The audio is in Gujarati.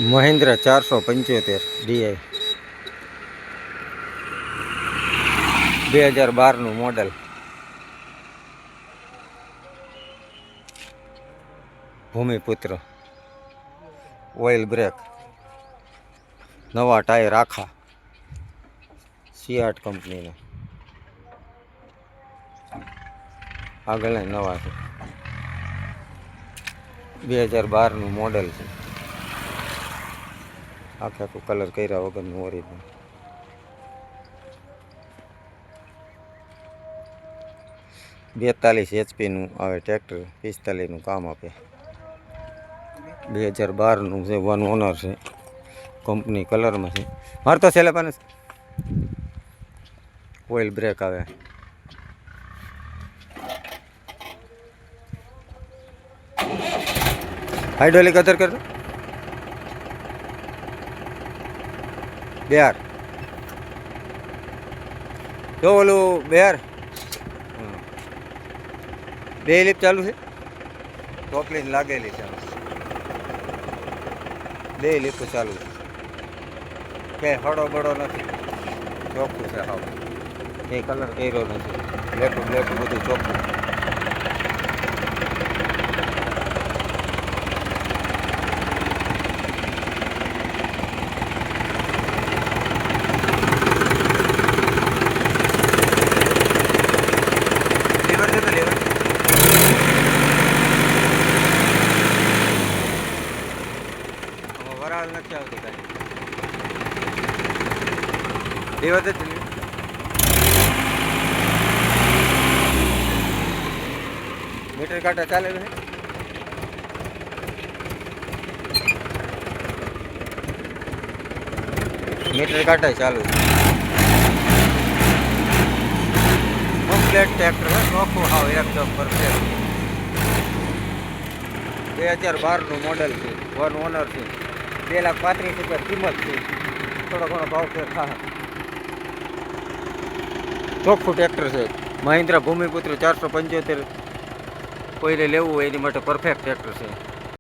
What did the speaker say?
મહિન્દ્રા 475 ડીઆઈ 2012નું મોડલ. ભૂમિપુત્ર. ઓઇલ બ્રેક, નવા ટાયર આખા સિયાટ કંપનીના, આગળના નવા છે. 2012નું મોડલ છે. આખે આખું કલર કર્યા વગરનું ઓરિજિનલ. 42 HP-નું આવે ટ્રેક્ટર, 45નું કામ આપે. 2012નું છે, વન ઓનર છે, કંપની કલરમાં છે. મારે તો સેલે પાને ઓઇલ બ્રેક આવે. હાઇડ્રોલિક અધર કર બેર જો ઓલું બેર 2 લિપ ચાલુ છે. ટોપલીન લાગેલી છે, 2 લિપ ચાલુ છે. કે હળો બળો નથી, ચોખ્ખું છે. હાવ એ કલર કર્યો નથી. બ્લેકું બધું ચોખ્ખું. વરાળ નથી આવતી કાંઈ. લેવા દે મીટર કાંટા ચાલે છે. મીટર કાંટા ચાલુ છે. કમ્પ્લેટ ટ્રેક્ટર છે, ચોખ્ખું હાવ એકદમ પરફેક્ટ. 2012નું મોડલ છે, વન ઓનર છે. 2,35,000 કિંમત છે. થોડો ઘણો ભાવ ફેર થાય. ચોખ્ખું ટ્રેક્ટર છે. મહિન્દ્રા ભૂમિપુત્ર 475 કોઈને લેવું હોય એની માટે પરફેક્ટ ટ્રેક્ટર છે.